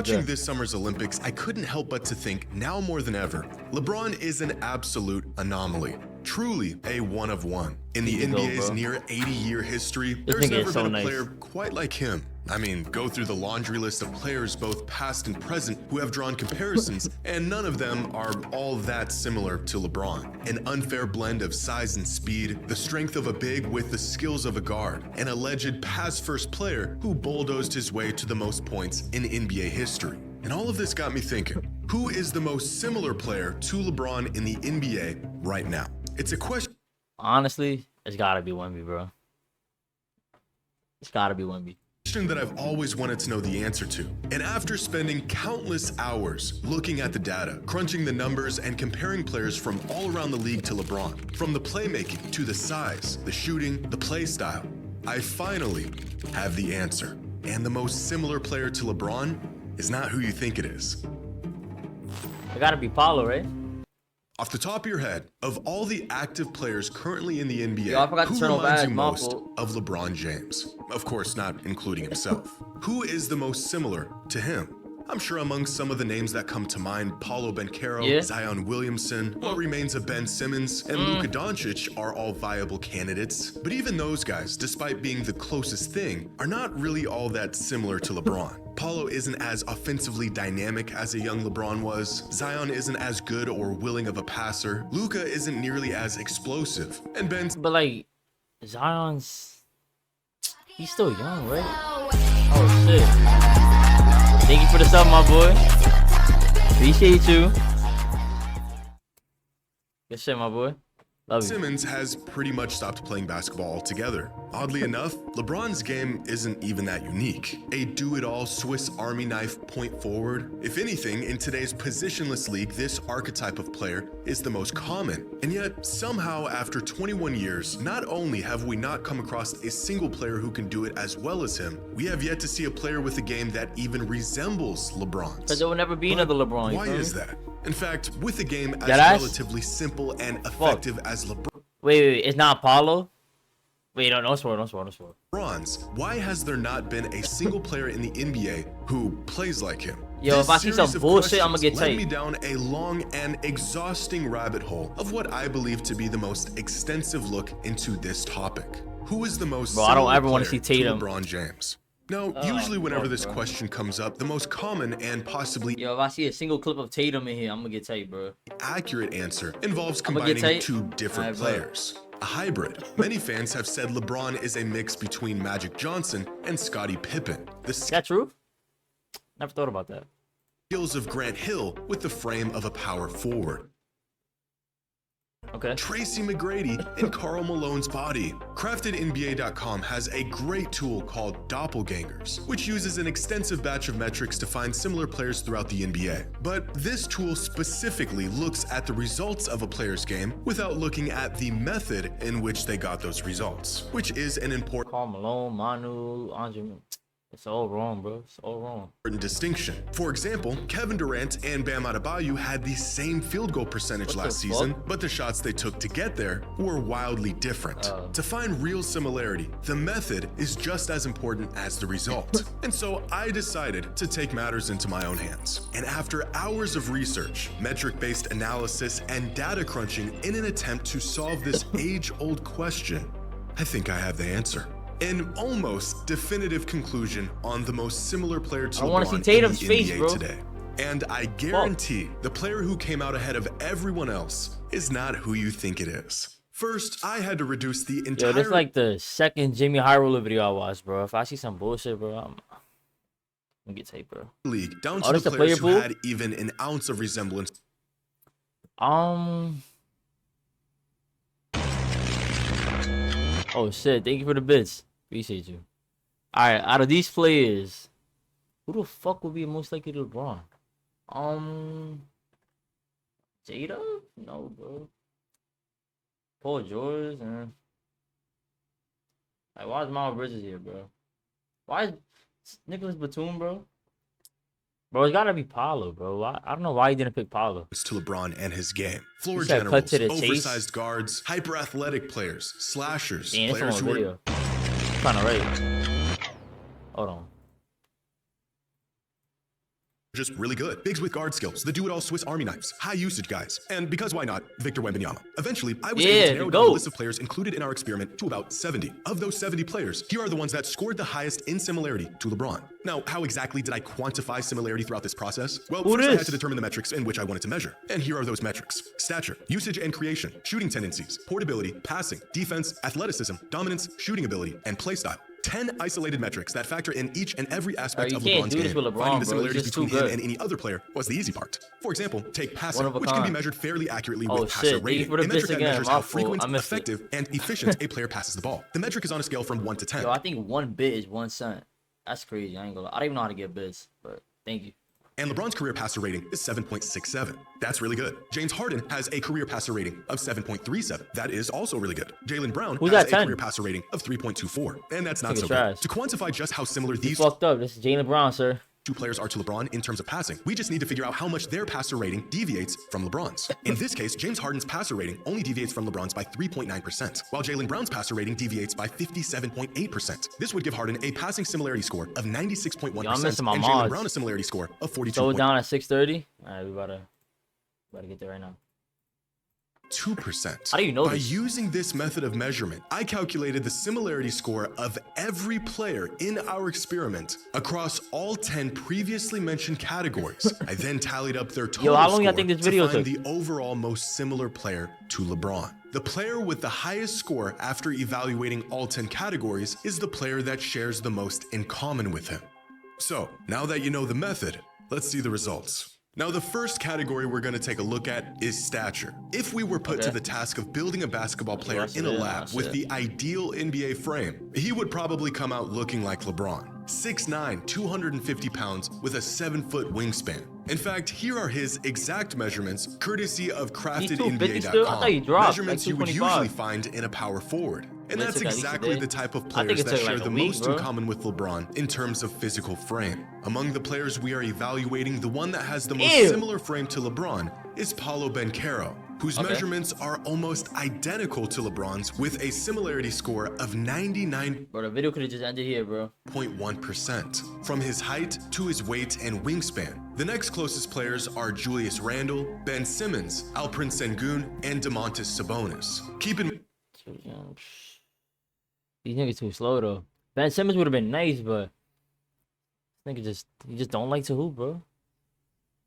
Watching good. this summer's Olympics, I couldn't help but to think, now more than ever, LeBron is an absolute anomaly. Truly a one of one. In the NBA's near 80-year history, there's never been a player quite like him. I mean, go through the laundry list of players, both past and present, who have drawn comparisons, and none of them are all that similar to LeBron. An unfair blend of size and speed, the strength of a big with the skills of a guard, an alleged pass-first player who bulldozed his way to the most points in NBA history. And all of this got me thinking, who is the most similar player to LeBron in the NBA right now? It's a question. Honestly, it's gotta be Wemby, bro. It's gotta be Wemby. That I've always wanted to know the answer to. And after spending countless hours looking at the data, crunching the numbers, and comparing players from all around the league to LeBron, from the playmaking to the size, the shooting, the play style, I finally have the answer. And the most similar player to LeBron is not who you think it is. It gotta be Paulo, right? Off the top of your head, of all the active players currently in the NBA, who turn reminds you my most fault. of LeBron James? Of course, not including himself. Who is the most similar to him? I'm sure among some of the names that come to mind, Paolo Banchero, Zion Williamson, what remains of Ben Simmons, and Luka Doncic are all viable candidates. But even those guys, despite being the closest thing, are not really all that similar to LeBron. Paolo isn't as offensively dynamic as a young LeBron was. Zion isn't as good or willing of a passer. Luka isn't nearly as explosive. And Ben... But like, Zion's... He's still young, right? Oh, shit. Thank you for the sub, my boy. Appreciate you. Good shit, my boy. Love you. Simmons has pretty much stopped playing basketball altogether. Oddly enough, LeBron's game isn't even that unique. A do-it-all Swiss Army knife point forward. If anything, in today's positionless league, this archetype of player is the most common. And yet, somehow, after 21 years, not only have we not come across a single player who can do it as well as him, we have yet to see a player with a game that even resembles LeBron's. Because there will never be another LeBron. Why is that? In fact, with a game as relatively simple and effective as LeBron. Wait, it's not Paulo? Wait, don't swear. LeBron's, why has there not been a single player in the NBA who plays like him? Yo, if I see some bullshit, I'm gonna get led taped. me down a long and exhausting rabbit hole of what I believe to be the most extensive look into this topic. Who is the most Bro, I don't ever want to see Tatum. LeBron James? Now, usually whenever this question comes up, the most common and possibly Yo, if I see a single clip of Tatum in here, I'm gonna get taped, bro. accurate answer involves combining two different players. A hybrid. Many fans have said LeBron is a mix between Magic Johnson and Scottie Pippen. Is that true? Never thought about that. Skills of Grant Hill with the frame of a power forward. Okay. Tracy McGrady in Karl Malone's body. CraftedNBA.com has a great tool called Doppelgangers, which uses an extensive batch of metrics to find similar players throughout the NBA. But this tool specifically looks at the results of a player's game without looking at the method in which they got those results, which is an important Karl Malone, Manu, Andre. It's all wrong, bro. It's all wrong. distinction. For example, Kevin Durant and Bam Adebayo had the same field goal percentage last season, but the shots they took to get there were wildly different. To find real similarity, the method is just as important as the result. And so I decided to take matters into my own hands. And after hours of research, metric-based analysis, and data crunching in an attempt to solve this age-old question, I think I have the answer. An almost definitive conclusion on the most similar player to LeBron in the NBA today. And I guarantee the player who came out ahead of everyone else is not who you think it is. First, I had to reduce the entire... Yo, this is like the second Jimmy Hyrule video I watched, bro. If I see some bullshit, bro, I'm gonna get taped, bro. League down to the players who had even an ounce of resemblance. Oh shit, thank you for the bits. Appreciate you. Alright, out of these players, who the fuck would be most likely to LeBron? Jada? No, bro. Paul George, like, why is Miles Bridges here, bro? Why is Nicholas Batum, bro? Bro, it's gotta be Paulo, bro. I don't know why he didn't pick Paulo. It's to LeBron and his game. Floor generals, oversized guards, hyper-athletic players, slashers, players who are... Kinda right. Hold on. just really good. Bigs with guard skills, the do-it-all Swiss Army knives, high usage guys, and because why not, Victor Wembanyama. Eventually, I was able to narrow down the list of players included in our experiment to about 70. Of those 70 players, here are the ones that scored the highest in similarity to LeBron. Now, how exactly did I quantify similarity throughout this process? Well, first I had to determine the metrics in which I wanted to measure. And here are those metrics: stature, usage and creation, shooting tendencies, portability, passing, defense, athleticism, dominance, shooting ability, and play style. 10 isolated metrics that factor in each and every aspect of LeBron's game. Finding the similarities between him and any other player was the easy part. For example, take passing, which can be measured fairly accurately with passer rating. A metric that measures how frequent, effective, and efficient a player passes the ball. The metric is on a scale from 1 to 10. Yo, I think 1 bit is 1 cent. That's crazy. I ain't gonna lie. I don't even know how to get bits, but thank you. And LeBron's career passer rating is 7.67. That's really good. James Harden has a career passer rating of 7.37. That is also really good. Jaylen Brown has a career passer rating of 3.24. And that's not so good. To quantify just how similar these fucked up. This is Jaylen Brown, sir. Two players are to LeBron in terms of passing, we just need to figure out how much their passer rating deviates from LeBron's. In this case, James Harden's passer rating only deviates from LeBron's by 3.9%, while Jaylen Brown's passer rating deviates by 57.8%. This would give Harden a passing similarity score of 96.1% and Jaylen Brown a similarity score of 42. So down at 630. All right, we about to get there right now. 2%. How do you know By this? using this method of measurement, I calculated the similarity score of every player in our experiment across all 10 previously mentioned categories. I then tallied up their total how long score I think this video to find took? the overall most similar player to LeBron. The player with the highest score after evaluating all 10 categories is the player that shares the most in common with him. So, now that you know the method, let's see the results. Now, the first category we're going to take a look at is stature. If we were put to the task of building a basketball player in a lab with the ideal NBA frame, he would probably come out looking like LeBron. 6'9", 250 pounds with a 7-foot wingspan. In fact, here are his exact measurements, courtesy of craftednba.com. Measurements you would usually find in a power forward. And that's exactly the type of players that share the most in common with LeBron in terms of physical frame. Among the players we are evaluating, the one that has the most similar frame to LeBron is Paolo Banchero, whose measurements are almost identical to LeBron's with a similarity score of 99.1%. Bro, the video could have just ended here, bro. From his height to his weight and wingspan. The next closest players are Julius Randle, Ben Simmons, Alperen Sengun, and Domantas Sabonis. Keep in These niggas too slow though. Ben Simmons would have been nice, but nigga he just don't like to hoop, bro.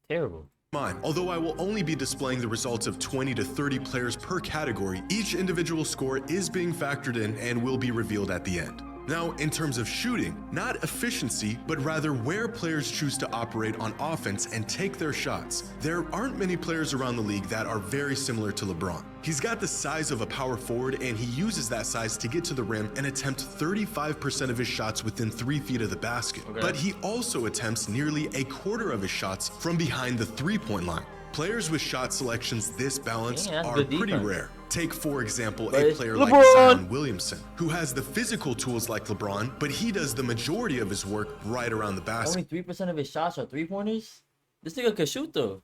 Terrible. mind, although I will only be displaying the results of 20 to 30 players per category, each individual score is being factored in and will be revealed at the end. Now, in terms of shooting, not efficiency, but rather where players choose to operate on offense and take their shots, there aren't many players around the league that are very similar to LeBron. He's got the size of a power forward, and he uses that size to get to the rim and attempt 35% of his shots within 3 feet of the basket. But he also attempts nearly a quarter of his shots from behind the three-point line. Players with shot selections this balanced are pretty rare. Take, for example, a player like Zion Williamson, who has the physical tools like LeBron, but he does the majority of his work right around the basket. Only 3% of his shots are three-pointers? This nigga can shoot, though.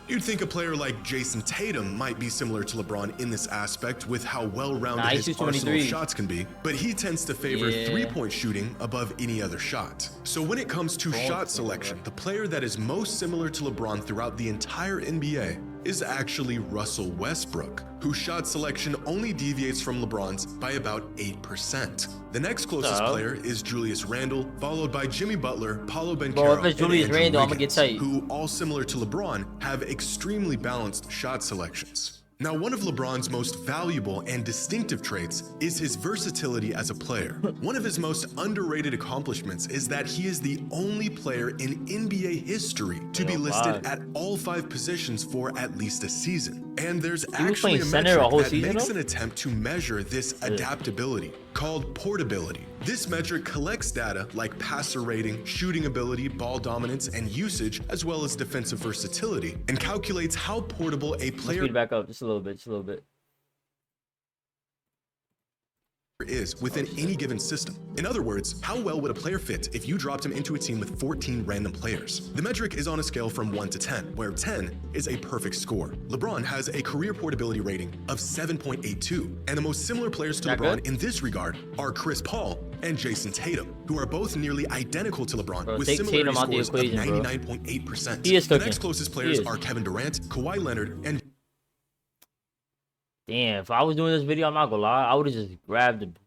You'd think a player like Jason Tatum might be similar to LeBron in this aspect with how well-rounded his arsenal of shots can be, but he tends to favor three-point shooting above any other shot. So when it comes to shot selection, the player that is most similar to LeBron throughout the entire NBA is actually Russell Westbrook, whose shot selection only deviates from LeBron's by about 8%. The next closest player is Julius Randle, followed by Jimmy Butler, Paolo Banchero, and Andrew Wiggins, who, all similar to LeBron, have extremely balanced shot selections. Now, one of LeBron's most valuable and distinctive traits is his versatility as a player. One of his most underrated accomplishments is that he is the only player in NBA history to be listed at all 5 positions for at least a season. And there's actually a metric that makes an attempt to measure this adaptability, called portability. This metric collects data like passer rating, shooting ability, ball dominance, and usage, as well as defensive versatility, and calculates how portable a player back up just a little bit. Is within any given system. In other words, how well would a player fit if you dropped him into a team with 14 random players? The metric is on a scale from 1 to 10, where 10 is a perfect score. LeBron has a career portability rating of 7.82, and the most similar players to LeBron in this regard are Chris Paul and Jason Tatum, who are both nearly identical to LeBron, Bro, with take similarity Tatum out the scores equation, of bro. 99.8%. He is The cooking. next closest players are Kevin Durant, Kawhi Leonard, and Damn, if I was doing this video, I'm not gonna lie, I would have just grabbed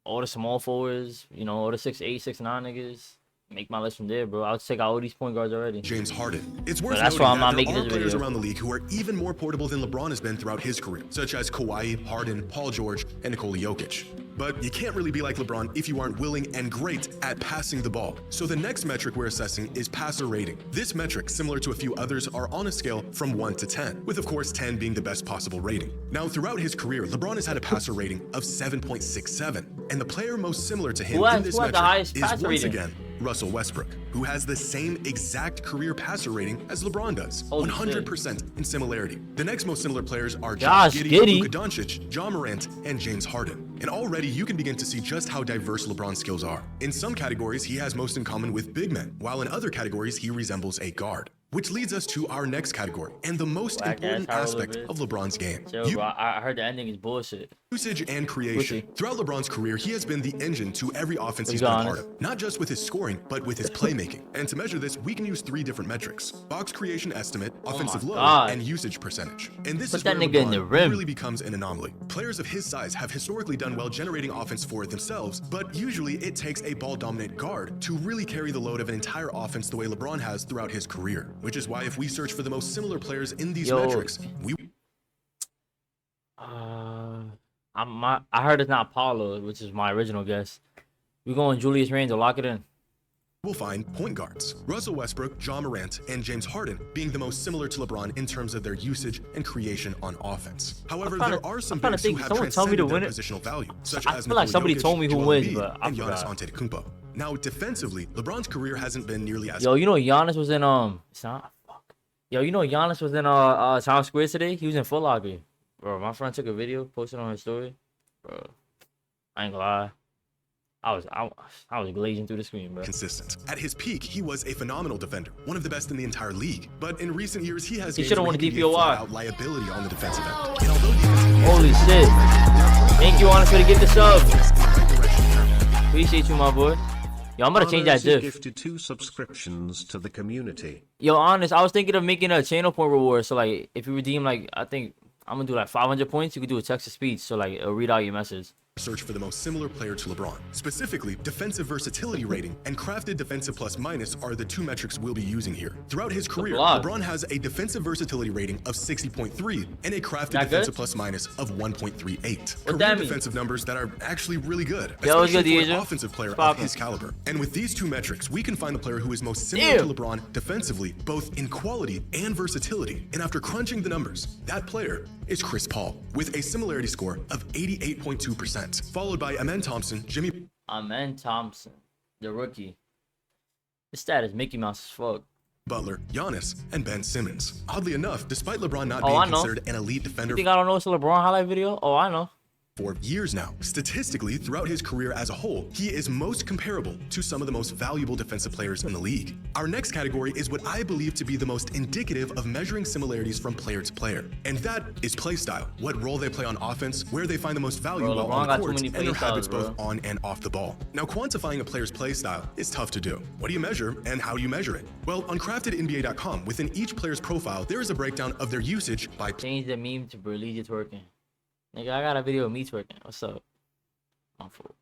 all the small forwards, you know, all the 6'8", 6'9" niggas. Make my list from there, bro. I'll check out all these point guards already. James Harden. It's worth that's noting why I'm that not there making are this players video. around the league who are even more portable than LeBron has been throughout his career, such as Kawhi, Harden, Paul George, and Nikola Jokic. But you can't really be like LeBron if you aren't willing and great at passing the ball. So the next metric we're assessing is passer rating. This metric, similar to a few others, are on a scale from 1 to 10, with of course 10 being the best possible rating. Now, throughout his career, LeBron has had a passer rating of 7.67, and the player most similar to him in this metric is once again Russell Westbrook, who has the same exact career passer rating as LeBron does, 100% in similarity. The next most similar players are Josh Giddey, Luka Doncic, John Morant, and James Harden. And already you can begin to see just how diverse LeBron's skills are. In some categories, he has most in common with big men, while in other categories, he resembles a guard. Which leads us to our next category, and the most important aspect of LeBron's game. Bro, I heard the ending is bullshit. Usage and creation. Throughout LeBron's career, he has been the engine to every offense he's been a part of. Not just with his scoring, but with his playmaking. And to measure this, we can use 3 different metrics: box creation estimate, offensive load, and usage percentage. And this is where LeBron really becomes an anomaly. Players of his size have historically done well generating offense for themselves, but usually it takes a ball-dominant guard to really carry the load of an entire offense the way LeBron has throughout his career. Which is why if we search for the most similar players in these metrics, I heard it's not Paulo, which is my original guess. We going Julius Randle, lock it in. We'll find point guards: Russell Westbrook, John Morant, and James Harden being the most similar to LeBron in terms of their usage and creation on offense. However, there are some bigs who have transcended their positional value, such as feel like somebody told me who wins, but I Giannis Antetokounmpo. Now, defensively, LeBron's career hasn't been nearly as... Yo, you know Giannis was in it's not fuck. Yo, you know Giannis was in Times Square today? He was in Foot Locker. Bro, my friend took a video, posted on his story. Bro, I ain't gonna lie. I was glazing through the screen, bro. Consistent. At his peak, he was a phenomenal defender, one of the best in the entire league. But in recent years, he should have won a DPOY. Liability on the defensive end. And although defensive holy shit! Thank you, Honest, for the gift of sub. Appreciate you, my boy. Yo, I'm gonna change that diff. Gifted 2 subscriptions to the community. Yo, Honest, I was thinking of making a channel point reward. So like, if you redeem like, I think I'm gonna do like 500 points, you could do a text to speech. So like, it'll read out your message. Search for the most similar player to LeBron. Specifically, defensive versatility rating and crafted defensive plus minus are the 2 metrics we'll be using here. Throughout his career, LeBron has a defensive versatility rating of 60.3 and a crafted defensive plus minus of 1.38. Career defensive numbers that are actually really good, especially for an offensive player of his caliber. And with these 2 metrics, we can find the player who is most similar to LeBron defensively, both in quality and versatility. And after crunching the numbers, that player is Chris Paul, with a similarity score of 88.2%, followed by Amen Thompson, Amen Thompson, the rookie. His stat is Mickey Mouse as fuck. Butler, Giannis, and Ben Simmons. Oddly enough, despite LeBron not being considered an elite defender, you think I don't know it's a LeBron highlight video? Oh, I know. For years now, statistically, throughout his career as a whole, he is most comparable to some of the most valuable defensive players in the league. Our next category is what I believe to be the most indicative of measuring similarities from player to player, and that is play style. What role they play on offense, where they find the most value while on the court, and their habits both on and off the ball. Now, quantifying a player's play style is tough to do. What do you measure, and how do you measure it? Well, on craftednba.com, within each player's profile, there is a breakdown of their usage by... Change the meme to Berlegia twerking. Nigga, I got a video of me twerking. What's up? I'm full.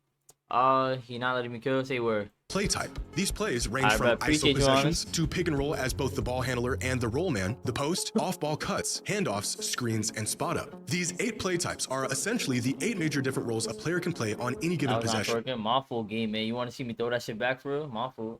He not letting me kill. Say word. Play type. These plays range from ISO possessions to pick and roll as both the ball handler and the roll man, the post, off-ball cuts, handoffs, screens, and spot up. These 8 play types are essentially the 8 major different roles a player can play on any given possession. My full game, man. You want to see me throw that shit back for real? My full.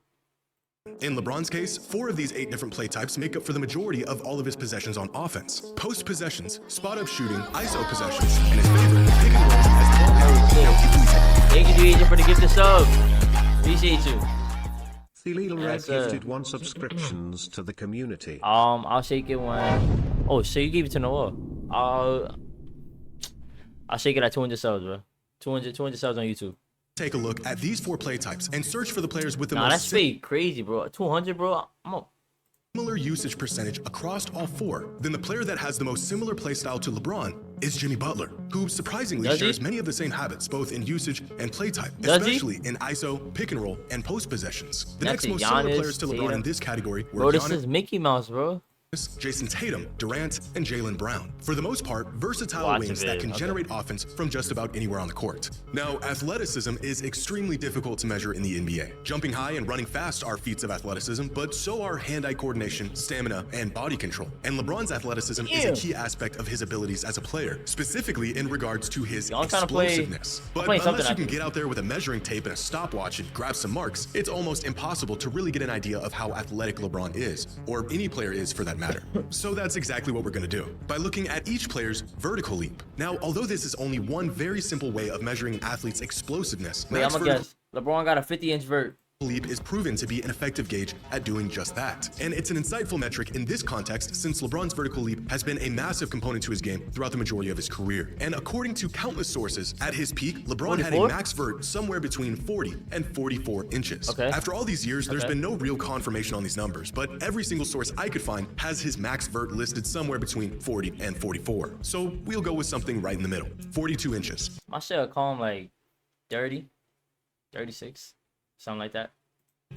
In LeBron's case, 4 of these 8 different play types make up for the majority of all of his possessions on offense. Post possessions, spot up shooting, ISO possessions, and his favorite, pick and roll as the ball handler. Thank you, agent, for the gift of sub. Appreciate you. Thelil Red gifted 1 subscriptions to the community. I'll shake it when... Oh, so you gave it to Noah. I'll shake it at 200 subs, bro. 200 subs on YouTube. Take a look at these 4 play types and search for the players with the most... that's fake crazy, bro. 200, bro. Similar usage percentage across all 4. Then the player that has the most similar play style to LeBron is Jimmy Butler, who surprisingly Does he? shares many of the same habits, both in usage and play type, Does he? especially in ISO, pick and roll, and post possessions. The That's next it, most similar Giannis, players to LeBron in Tatum. this category were Bro, this Giannis, is Mickey Mouse, bro. Jason Tatum, Durant, and Jaylen Brown. For the most part, versatile Watch wings it, that can okay. generate offense from just about anywhere on the court. Now, athleticism is extremely difficult to measure in the NBA. Jumping high and running fast are feats of athleticism, but so are hand-eye coordination, stamina, and body control. And LeBron's athleticism is a key aspect of his abilities as a player, specifically in regards to his Y'all trying to play- explosiveness. I'm But playing something unless you I can think. get out there with a measuring tape and a stopwatch and grab some marks, it's almost impossible to really get an idea of how athletic LeBron is, or any player is for that matter. So that's exactly what we're going to do, by looking at each player's vertical leap. Now, although this is only one very simple way of measuring an athlete's explosiveness, Wait, I'm max gonna vertical guess. LeBron got a 50-inch vert. leap is proven to be an effective gauge at doing just that. And it's an insightful metric in this context since LeBron's vertical leap has been a massive component to his game throughout the majority of his career. And according to countless sources, at his peak, LeBron had a 44? max vert somewhere between 40 and 44 inches. Okay. After all these years, there's Okay. been no real confirmation on these numbers, but every single source I could find has his max vert listed somewhere between 40 and 44. So we'll go with something right in the middle, 42 inches. My shit would call him like 30, 36, something like that.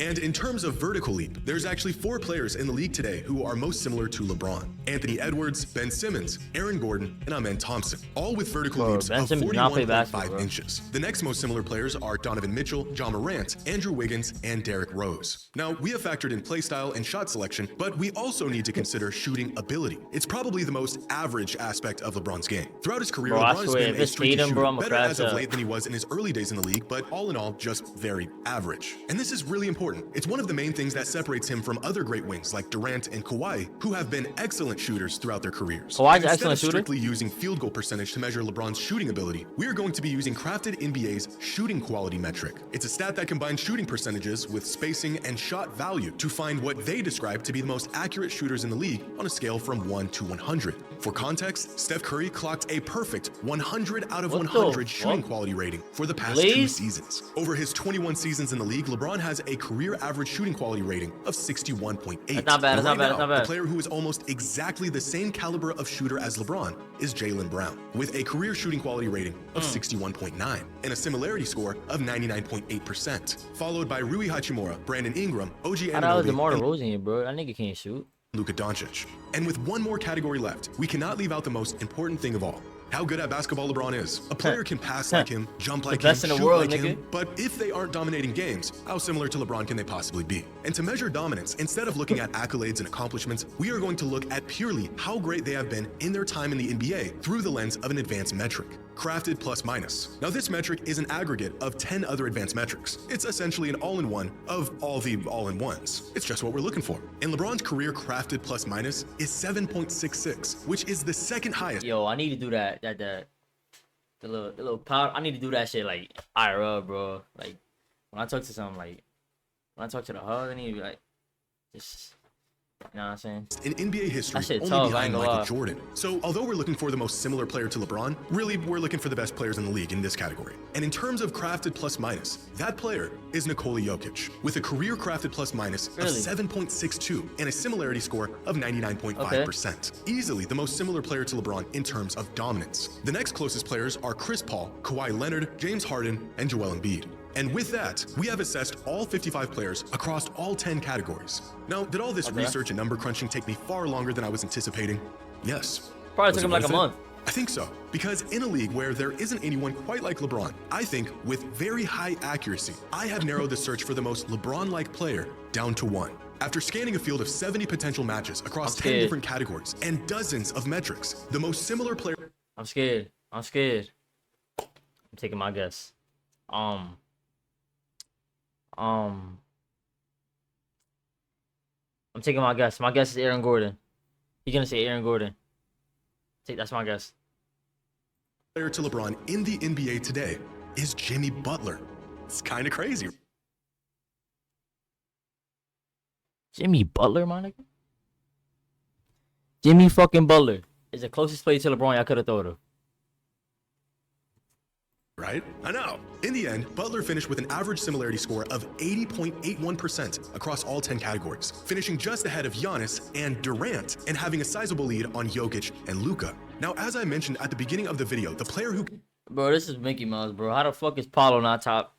And in terms of vertical leap, there's actually 4 players in the league today who are most similar to LeBron. Anthony Edwards, Ben Simmons, Aaron Gordon, and Amen Thompson, all with vertical Bro, leaps Ben of Simmons did not play 41.5 basketball, bro. inches. The next most similar players are Donovan Mitchell, John Morant, Andrew Wiggins, and Derrick Rose. Now, we have factored in play style and shot selection, but we also need to consider shooting ability. It's probably the most average aspect of LeBron's game. Throughout his career, Bro, I LeBron has swear, been if a it's streaky Tatum, bro, shooter, I'ma better crash as of up. late than he was in his early days in the league, but all in all, just very average. And this is really important. It's one of the main things that separates him from other great wings like Durant and Kawhi, who have been excellent shooters throughout their careers. Kawhi's an Instead excellent of shooter? strictly using field goal percentage to measure LeBron's shooting ability, we are going to be using Crafted NBA's shooting quality metric. It's a stat that combines shooting percentages with spacing and shot value to find what they describe to be the most accurate shooters in the league on a scale from 1 to 100. For context, Steph Curry clocked a perfect 100 out of What the 100 shooting fuck? quality rating for the past 2 Blaze? seasons. Over his 21 seasons in the league, LeBron has a career average shooting quality rating of 61.8. That's not bad, And that's not right bad, now, that's not bad. The player who is almost exactly the same caliber of shooter as LeBron is Jaylen Brown, with a career shooting quality rating of 61.9 and a similarity score of 99.8%, followed by Rui Hachimura, Brandon Ingram, OG How the hell is Anunoby, DeMar and DeRozan here, bro? That nigga can't shoot. Luka Doncic. And with one more category left, we cannot leave out the most important thing of all. How good at basketball LeBron is. A player can pass like him, jump like him, best in the shoot world, like nigga. him, but if they aren't dominating games, how similar to LeBron can they possibly be? And to measure dominance, instead of looking at accolades and accomplishments, we are going to look at purely how great they have been in their time in the NBA through the lens of an advanced metric, crafted plus minus. Now this metric is an aggregate of 10 other advanced metrics. It's essentially an all-in-one of all the all-in-ones. It's just what we're looking for. And LeBron's career crafted plus minus is 7.66, which is the second highest. Yo, I need to do that. The little powder. I need to do that shit like IRL, bro. Like when I talk to someone, like when I talk to the hug, I need to be like, just, you know what I'm saying? In NBA history, That shit only tough, I behind ain't gonna Michael lie. Jordan. So although we're looking for the most similar player to LeBron, really we're looking for the best players in the league in this category. And in terms of crafted plus minus, that player is Nikola Jokic, with a career crafted plus minus Really? of 7.62 and a similarity score of 99.5%. Easily the most similar player to LeBron in terms of dominance. The next closest players are Chris Paul, Kawhi Leonard, James Harden, and Joel Embiid. And with that, we have assessed all 55 players across all 10 categories. Now, did all this research and number crunching take me far longer than I was anticipating? Yes. Probably Was took it him like a worth it? month. I think so, because in a league where there isn't anyone quite like LeBron, I think with very high accuracy, I have narrowed the search for the most LeBron-like player down to one. After scanning a field of 70 potential matches across 10 scared. different categories and dozens of metrics, the most similar player I'm scared. I'm taking my guess. I'm taking my guess. My guess is Aaron Gordon. He's gonna say Aaron Gordon. That's my guess. to LeBron in the NBA today is Jimmy Butler. It's kind of crazy. Jimmy Butler, my nigga. Jimmy fucking Butler is the closest player to LeBron I could have thought of. Right? I know. In the end, Butler finished with an average similarity score of 80.81% across all 10 categories, finishing just ahead of Giannis and Durant and having a sizable lead on Jokic and Luka. Now, as I mentioned at the beginning of the video, the player who Bro, this is Mickey Mouse, bro. How the fuck is Paulo not top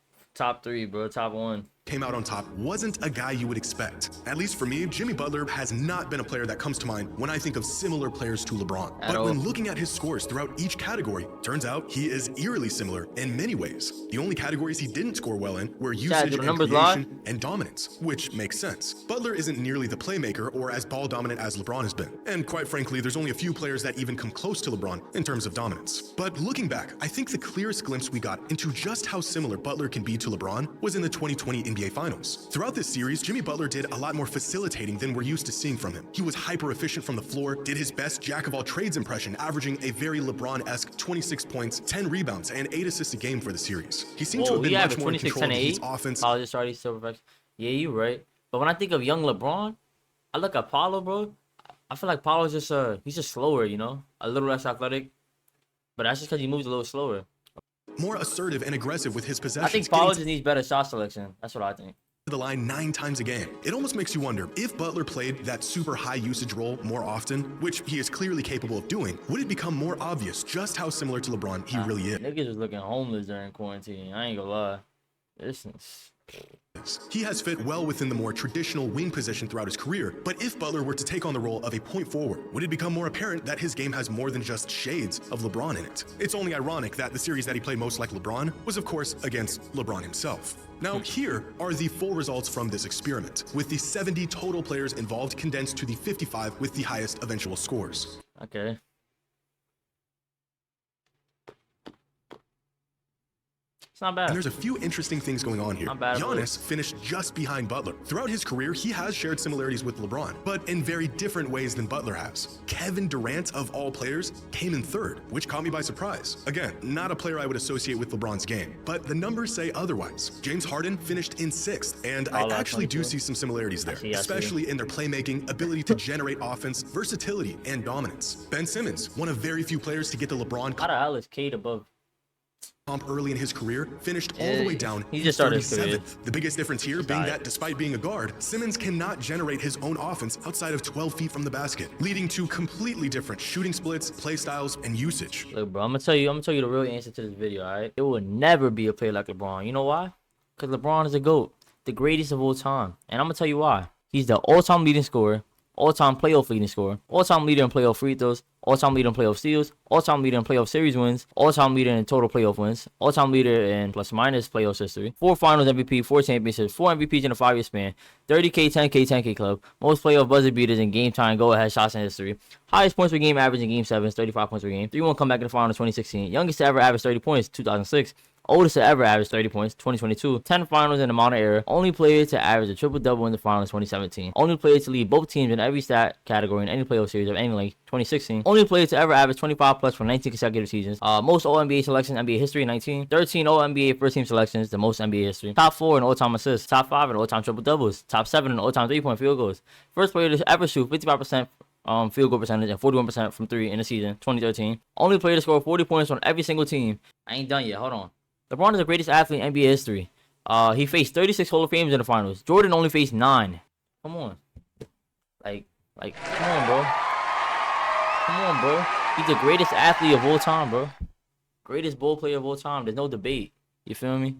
3, bro? Top 1. came out on top wasn't a guy you would expect. At least for me, Jimmy Butler has not been a player that comes to mind when I think of similar players to LeBron. But when looking at his scores throughout each category, turns out he is eerily similar in many ways. The only categories he didn't score well in were usage and creation and dominance, which makes sense. Butler isn't nearly the playmaker or as ball dominant as LeBron has been. And quite frankly, there's only a few players that even come close to LeBron in terms of dominance. But looking back, I think the clearest glimpse we got into just how similar Butler can be to LeBron was in the 2020 NBA Finals. Throughout this series, Jimmy Butler did a lot more facilitating than we're used to seeing from him. He was hyper efficient from the floor, did his best jack-of-all-trades impression, averaging a very LeBron-esque 26 points, 10 rebounds, and 8 assists a game for the series. He seemed to have been much more in control of his offense. Yeah, you're right. But when I think of young LeBron, I look at Paulo, bro. I feel like Paulo's just he's just slower, you know, a little less athletic. But that's just because he moves a little slower. More assertive and aggressive with his possessions. I think Paulo just needs better shot selection. That's what I think. The line 9 times a game. It almost makes you wonder if Butler played that super high usage role more often, which he is clearly capable of doing, would it become more obvious just how similar to LeBron he really is? Niggas was looking homeless during quarantine. I ain't gonna lie. He has fit well within the more traditional wing position throughout his career, but if Butler were to take on the role of a point forward, would it become more apparent that his game has more than just shades of LeBron in it? It's only ironic that the series that he played most like LeBron was, of course, against LeBron himself. Now, here are the full results from this experiment, with the 70 total players involved condensed to the 55 with the highest eventual scores. Okay. It's not bad. And there's a few interesting things going on here. Giannis finished just behind Butler. Throughout his career, he has shared similarities with LeBron, but in very different ways than Butler has. Kevin Durant, of all players, came in third, which caught me by surprise. Again, not a player I would associate with LeBron's game, but the numbers say otherwise. James Harden finished in sixth, and I actually do see some similarities there, especially in their playmaking, ability to generate offense, versatility, and dominance. Ben Simmons, one of very few players to get the LeBron How the hell is Cade above? Early in his career, finished all the way down. He just started his career. The biggest difference here being that despite being a guard, Simmons cannot generate his own offense outside of 12 feet from the basket, leading to completely different shooting splits, play styles, and usage. Look, bro, I'm gonna tell you the real answer to this video, alright? There will never be a player like LeBron. You know why? Because LeBron is a GOAT, the greatest of all time. And I'm gonna tell you why. He's the all-time leading scorer, all-time playoff leading scorer, all-time leader in playoff free throws, all-time leader in playoff steals, all-time leader in playoff series wins, all-time leader in total playoff wins, all-time leader in plus-minus playoff history, 4 finals MVP, 4 championships, 4 MVPs in a 5-year span, 30K, 10K, 10K club, most playoff buzzer beaters in game-time go-ahead shots in history, highest points per game average in game 7, 35 points per game, 3-1 comeback in the finals 2016, youngest to ever average 30 points 2006, oldest to ever average 30 points, 2022. 10 finals in the modern era. Only player to average a triple-double in the finals, 2017. Only player to lead both teams in every stat category in any playoff series of any length, 2016. Only player to ever average 25 plus for 19 consecutive seasons. Most All-NBA selections in NBA history, 19. 13 All-NBA first-team selections, the most NBA history. Top 4 in all-time assists. Top 5 in all-time triple-doubles. Top 7 in all-time three-point field goals. First player to ever shoot 55% field goal percentage and 41% from 3 in the season, 2013. Only player to score 40 points on every single team. I ain't done yet. Hold on. LeBron is the greatest athlete in NBA history. He faced 36 Hall of Fames in the finals. Jordan only faced 9. Come on. Like, come on, bro. Come on, bro. He's the greatest athlete of all time, bro. Greatest ball player of all time. There's no debate. You feel me?